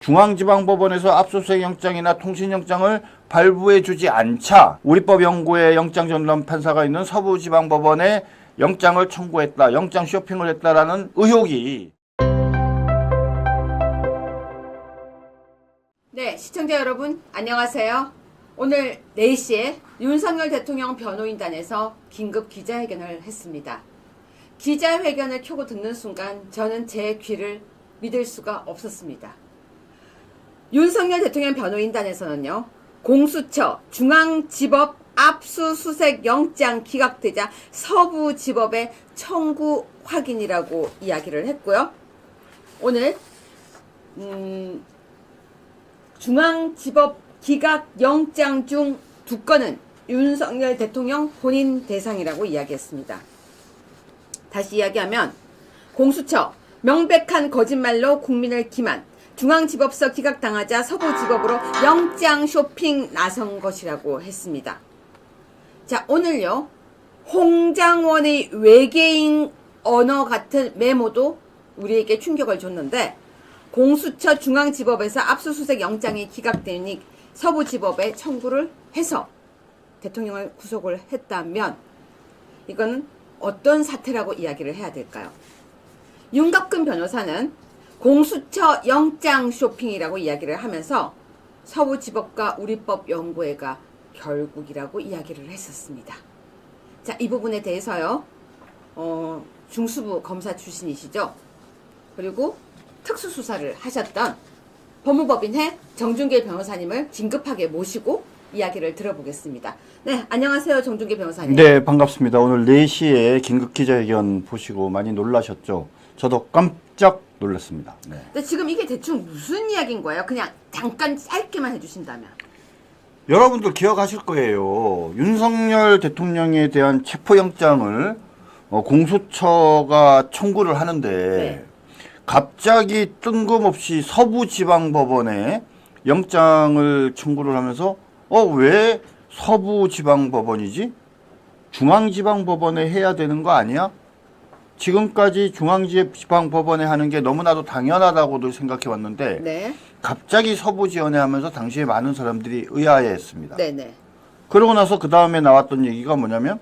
중앙지방법원에서 압수수색 영장이나 통신영장을 발부해주지 않자 우리법연구회 영장전담 판사가 있는 서부지방법원에 영장을 청구했다, 영장 쇼핑을 했다라는 의혹이. 네, 시청자 여러분 안녕하세요. 오늘 4시에 윤석열 대통령 변호인단에서 긴급 기자회견을 했습니다. 기자회견을 켜고 듣는 순간 저는 제 귀를 믿을 수가 없었습니다. 윤석열 대통령 변호인단에서는요, 공수처 중앙지법 압수수색 영장 기각되자 서부지법의 청구 확인이라고 이야기를 했고요. 오늘 중앙지법 기각 영장 중 2건은 윤석열 대통령 본인 대상이라고 이야기했습니다. 다시 이야기하면 공수처 명백한 거짓말로 국민을 기만, 중앙지법서 기각당하자 서부지법으로 영장 쇼핑 나선 것이라고 했습니다. 자, 오늘요, 홍장원의 외계인 언어 같은 메모도 우리에게 충격을 줬는데, 공수처 중앙지법에서 압수수색 영장이 기각되니 서부지법에 청구를 해서 대통령을 구속을 했다면 이거는 어떤 사태라고 이야기를 해야 될까요? 윤곽근 변호사는 공수처 영장 쇼핑이라고 이야기를 하면서 서부지법과 우리법연구회가 결국이라고 이야기를 했었습니다. 자, 이 부분에 대해서요, 중수부 검사 출신이시죠? 그리고 특수수사를 하셨던 법무법인회 정준길 변호사님을 긴급하게 모시고 이야기를 들어보겠습니다. 네, 안녕하세요, 정준길 변호사님. 네, 반갑습니다. 오늘 4시에 긴급 기자회견 보시고 많이 놀라셨죠? 저도 깜짝 놀랐습니다. 네. 근데 지금 이게 대충 무슨 이야기인 거예요? 그냥 잠깐 짧게만 해주신다면. 여러분들 기억하실 거예요. 윤석열 대통령에 대한 체포영장을 공수처가 청구를 하는데, 네. 갑자기 뜬금없이 서부지방법원에 영장을 청구를 하면서 왜 서부지방법원이지? 중앙지방법원에 해야 되는 거 아니야? 지금까지 중앙지방법원에 하는 게 너무나도 당연하다고도 생각해 왔는데, 네. 갑자기 서부지원에 하면서 당시에 많은 사람들이 의아해했습니다. 네네. 그러고 나서 그 다음에 나왔던 얘기가 뭐냐면,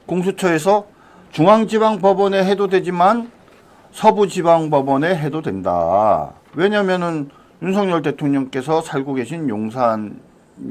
공수처에서 중앙지방법원에 해도 되지만 서부지방법원에 해도 된다. 왜냐면은 윤석열 대통령께서 살고 계신 용산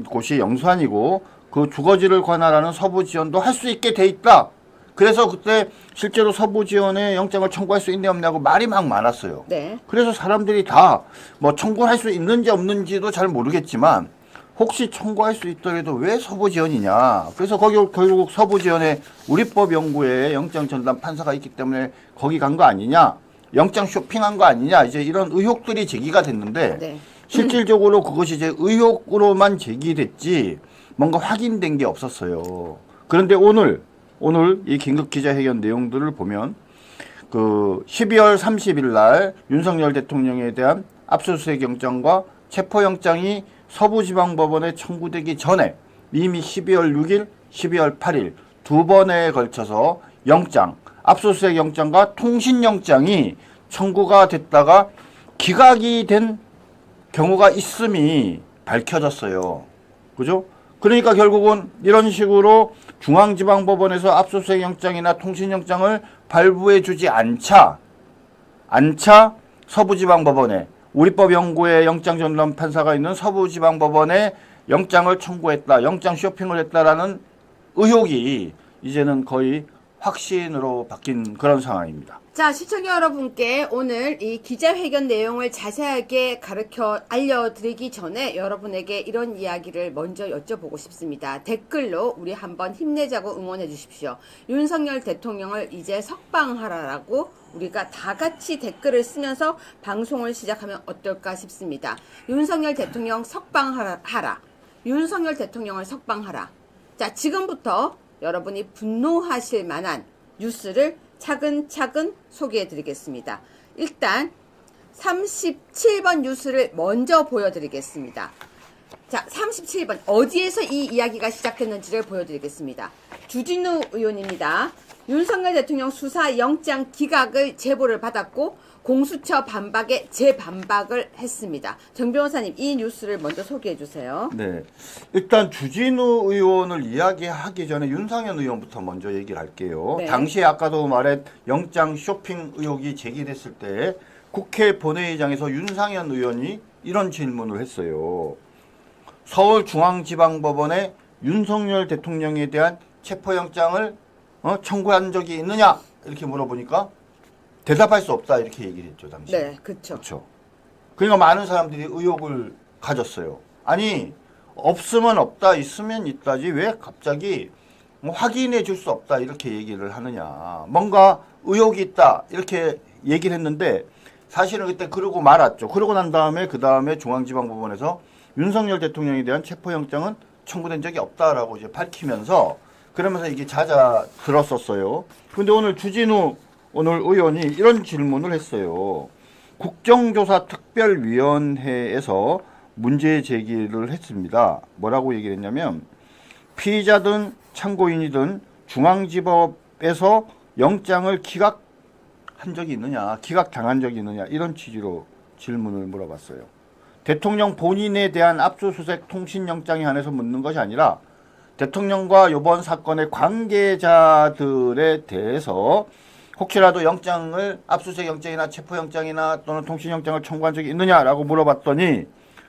곳이 영산이고 그 주거지를 관할하는 서부지원도 할 수 있게 돼 있다. 그래서 그때 실제로 서부지원에 영장을 청구할 수 있냐 없냐고 말이 막 많았어요. 네. 그래서 사람들이 다 뭐 청구할 수 있는지 없는지도 잘 모르겠지만 혹시 청구할 수 있더라도 왜 서부지원이냐. 그래서 거기 결국 서부지원에 우리법연구회에 영장 전담 판사가 있기 때문에 거기 간 거 아니냐. 영장 쇼핑한 거 아니냐. 이제 이런 의혹들이 제기가 됐는데, 네. 실질적으로 그것이 이제 의혹으로만 제기됐지 뭔가 확인된 게 없었어요. 그런데 오늘 이 긴급 기자회견 내용들을 보면 그 12월 30일 날 윤석열 대통령에 대한 압수수색 영장과 체포영장이 서부지방법원에 청구되기 전에 이미 12월 6일, 12월 8일 2번에 걸쳐서 영장, 압수수색 영장과 통신영장이 청구가 됐다가 기각이 된 경우가 있음이 밝혀졌어요. 그죠? 그러니까 결국은 이런 식으로 중앙지방법원에서 압수수색 영장이나 통신영장을 발부해주지 않자 서부지방법원에 우리법연구회 영장전담 판사가 있는 서부지방법원에 영장을 청구했다, 영장 쇼핑을 했다라는 의혹이 이제는 거의 확신으로 바뀐 그런 상황입니다. 자, 시청자 여러분께 오늘 이 기자회견 내용을 자세하게 알려드리기 전에 여러분에게 이런 이야기를 먼저 여쭤보고 싶습니다. 댓글로 우리 한번 힘내자고 응원해 주십시오. 윤석열 대통령을 이제 석방하라라고 우리가 다 같이 댓글을 쓰면서 방송을 시작하면 어떨까 싶습니다. 윤석열 대통령 석방하라. 윤석열 대통령을 석방하라. 자, 지금부터 여러분이 분노하실 만한 뉴스를 차근차근 소개해 드리겠습니다. 일단 37번 뉴스를 먼저 보여드리겠습니다. 자, 37번 어디에서 이 이야기가 시작했는지를 보여드리겠습니다. 주진우 의원입니다. 윤석열 대통령 수사 영장 기각을 제보를 받았고 공수처 반박에 재반박을 했습니다. 정 변호사님, 이 뉴스를 먼저 소개해 주세요. 네. 일단 주진우 의원을 이야기하기 전에 윤상현 의원부터 먼저 얘기를 할게요. 네. 당시에 아까도 말한 영장 쇼핑 의혹이 제기됐을 때 국회 본회의장에서 윤상현 의원이 이런 질문을 했어요. 서울중앙지방법원에 윤석열 대통령에 대한 체포영장을 청구한 적이 있느냐? 이렇게 물어보니까 대답할 수 없다 이렇게 얘기를 했죠, 당시. 네, 그렇죠. 그렇죠. 그러니까 많은 사람들이 의혹을 가졌어요. 아니 없으면 없다, 있으면 있다지 왜 갑자기 뭐 확인해 줄 수 없다 이렇게 얘기를 하느냐. 뭔가 의혹이 있다 이렇게 얘기를 했는데 사실은 그때 그러고 말았죠. 그러고 난 다음에 그 다음에 중앙지방법원에서 윤석열 대통령에 대한 체포영장은 청구된 적이 없다라고 이제 밝히면서 그러면서 이게 잦아들었었어요. 근데 오늘 주진우 오늘 의원이 이런 질문을 했어요. 국정조사 특별위원회에서 문제 제기를 했습니다. 뭐라고 얘기를 했냐면 피의자든 참고인이든 중앙지법에서 영장을 기각한 적이 있느냐, 기각당한 적이 있느냐 이런 취지로 질문을 물어봤어요. 대통령 본인에 대한 압수수색 통신영장에 한해서 묻는 것이 아니라 대통령과 이번 사건의 관계자들에 대해서 혹시라도 영장을 압수수색 영장이나 체포영장이나 또는 통신영장을 청구한 적이 있느냐라고 물어봤더니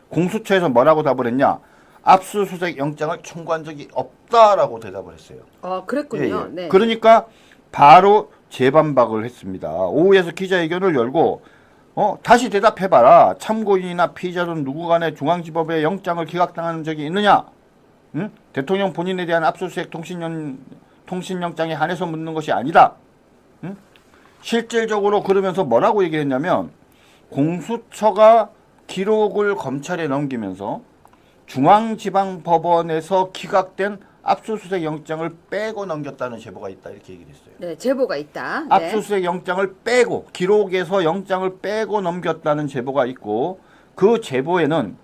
공수처에서 뭐라고 답을 했냐? 압수수색 영장을 청구한 적이 없다라고 대답을 했어요. 그랬군요. 예, 예. 네. 그러니까 바로 재반박을 했습니다. 오후에서 기자회견을 열고 다시 대답해봐라. 참고인이나 피의자든 누구 간에 중앙지법에 영장을 기각당한 적이 있느냐? 응? 대통령 본인에 대한 압수수색 통신영장에 한해서 묻는 것이 아니다. 응? 실질적으로 그러면서 뭐라고 얘기했냐면 공수처가 기록을 검찰에 넘기면서 중앙지방법원에서 기각된 압수수색 영장을 빼고 넘겼다는 제보가 있다 이렇게 얘기를 했어요. 네, 제보가 있다. 네. 압수수색 영장을 빼고 기록에서 영장을 빼고 넘겼다는 제보가 있고 그 제보에는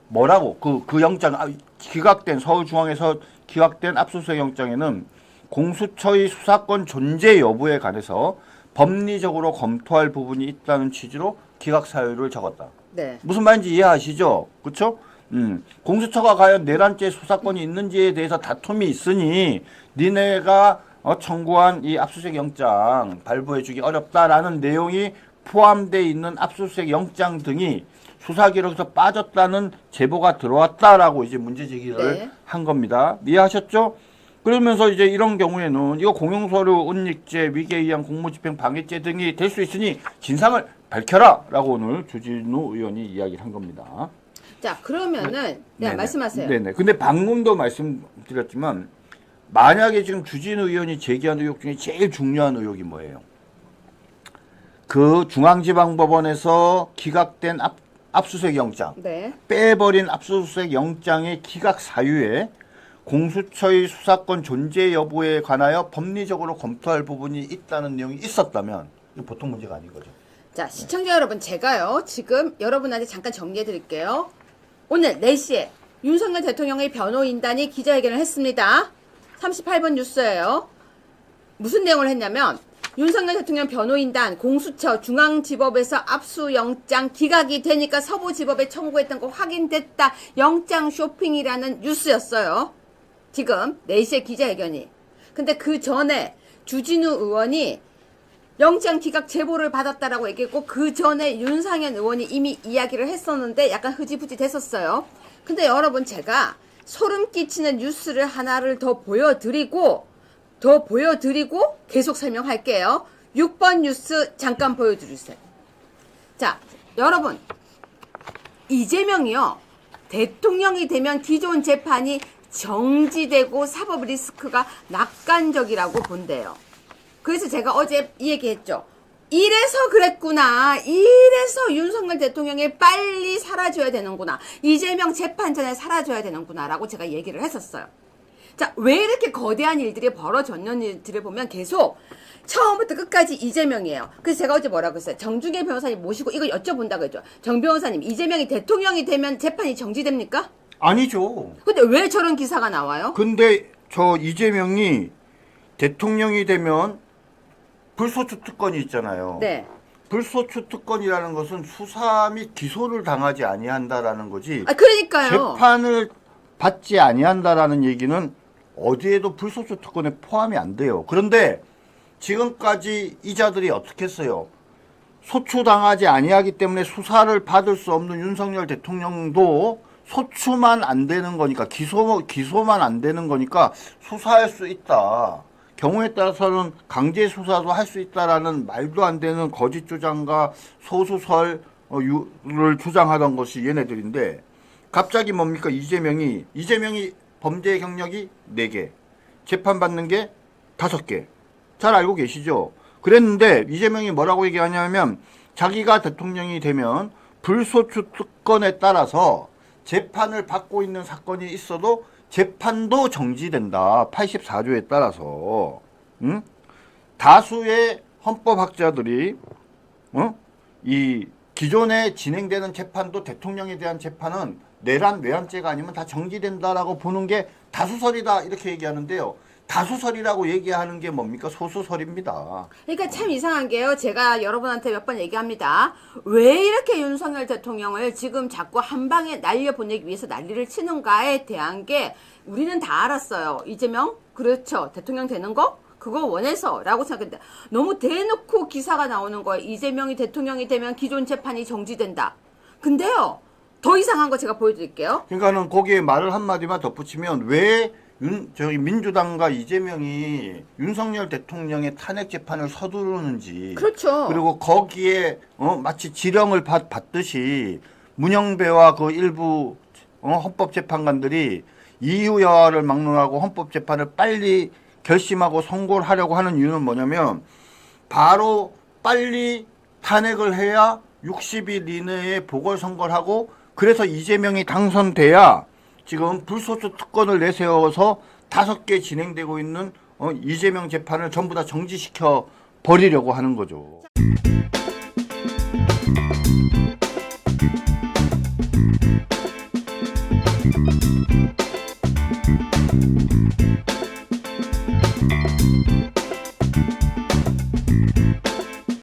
뭐라고 그 영장 기각된 서울중앙에서 기각된 압수수색 영장에는 공수처의 수사권 존재 여부에 관해서 법리적으로 검토할 부분이 있다는 취지로 기각 사유를 적었다. 네. 무슨 말인지 이해하시죠? 그렇죠? 공수처가 과연 내란죄 수사권이 있는지에 대해서 다툼이 있으니 니네가 청구한 이 압수수색 영장 발부해주기 어렵다라는 내용이 포함되어 있는 압수수색 영장 등이 수사기록에서 빠졌다는 제보가 들어왔다라고 이제 문제 제기를 네. 한 겁니다. 이해하셨죠? 그러면서 이제 이런 경우에는 이거 공용서류 은닉죄, 위계의양 공무집행 방해죄 등이 될 수 있으니 진상을 밝혀라라고 오늘 주진우 의원이 이야기를 한 겁니다. 자, 그러면은 네, 말씀하세요. 네네. 근데 방금도 말씀드렸지만 만약에 지금 주진우 의원이 제기한 의혹 중에 제일 중요한 의혹이 뭐예요? 그 중앙지방법원에서 기각된 압수수색 영장, 네. 빼버린 압수수색 영장의 기각 사유에 공수처의 수사권 존재 여부에 관하여 법리적으로 검토할 부분이 있다는 내용이 있었다면 이거 보통 문제가 아닌 거죠. 자, 시청자 여러분, 제가요 지금 여러분한테 잠깐 정리해 드릴게요. 오늘 4시에 윤석열 대통령의 변호인단이 기자회견을 했습니다. 38번 뉴스예요. 무슨 내용을 했냐면 윤석열 대통령 변호인단 공수처 중앙지법에서 압수영장 기각이 되니까 서부지법에 청구했던 거 확인됐다. 영장 쇼핑이라는 뉴스였어요. 지금 4시에 기자회견이. 근데 그 전에 주진우 의원이 영장 기각 제보를 받았다라고 얘기했고 그 전에 윤상현 의원이 이미 이야기를 했었는데 약간 흐지부지 됐었어요. 근데 여러분 제가 소름 끼치는 뉴스를 하나를 더 보여드리고 계속 설명할게요. 6번 뉴스 잠깐 보여주세요. 자, 여러분 이재명이요. 대통령이 되면 기존 재판이 정지되고 사법 리스크가 낙관적이라고 본대요. 그래서 제가 어제 이 얘기했죠. 이래서 그랬구나. 이래서 윤석열 대통령이 빨리 사라져야 되는구나. 이재명 재판 전에 사라져야 되는구나. 라고 제가 얘기를 했었어요. 자, 왜 이렇게 거대한 일들이 벌어졌는지를 보면 계속 처음부터 끝까지 이재명이에요. 그래서 제가 어제 뭐라고 했어요? 정중계 변호사님 모시고 이거 여쭤본다고 했죠. 정 변호사님, 이재명이 대통령이 되면 재판이 정지됩니까? 아니죠. 근데 왜 저런 기사가 나와요? 근데 저 이재명이 대통령이 되면 불소추 특권이 있잖아요. 네. 불소추 특권이라는 것은 수사 및 기소를 당하지 아니한다라는 거지. 아, 그러니까요. 재판을 받지 아니한다라는 얘기는 어디에도 불소추 특권에 포함이 안 돼요. 그런데 지금까지 이자들이 어떻게 했어요? 소추당하지 아니하기 때문에 수사를 받을 수 없는 윤석열 대통령도 소추만 안 되는 거니까 기소만 안 되는 거니까 수사할 수 있다. 경우에 따라서는 강제 수사도 할 수 있다라는 말도 안 되는 거짓 주장과 소수설을 주장하던 것이 얘네들인데 갑자기 뭡니까? 이재명이 범죄 경력이 4개, 재판받는 게 5개. 잘 알고 계시죠? 그랬는데 이재명이 뭐라고 얘기하냐면 자기가 대통령이 되면 불소추 특권에 따라서 재판을 받고 있는 사건이 있어도 재판도 정지된다. 84조에 따라서. 응? 다수의 헌법학자들이 이 기존에 진행되는 재판도 대통령에 대한 재판은 내란 외환죄가 아니면 다 정지된다라고 보는 게 다수설이다 이렇게 얘기하는데요. 다수설이라고 얘기하는 게 뭡니까? 소수설입니다. 그러니까 참 이상한 게요. 제가 여러분한테 몇 번 얘기합니다. 왜 이렇게 윤석열 대통령을 지금 자꾸 한 방에 날려보내기 위해서 난리를 치는가에 대한 게 우리는 다 알았어요. 이재명? 그렇죠. 대통령 되는 거? 그거 원해서 라고 생각했는데 너무 대놓고 기사가 나오는 거예요. 이재명이 대통령이 되면 기존 재판이 정지된다. 근데요. 더 이상한 거 제가 보여드릴게요. 그러니까는 거기에 말을 한마디만 덧붙이면 왜 저희 민주당과 이재명이 윤석열 대통령의 탄핵 재판을 서두르는지. 그렇죠. 그리고 거기에 마치 지령을 받듯이 문영배와 그 일부 헌법재판관들이 이유야를 막론하고 헌법재판을 빨리 결심하고 선고를 하려고 하는 이유는 뭐냐면 바로 빨리 탄핵을 해야 60일 이내에 보궐선거를 하고 그래서 이재명이 당선돼야 지금 불소추 특권을 내세워서 5개 진행되고 있는 이재명 재판을 전부 다 정지시켜 버리려고 하는 거죠.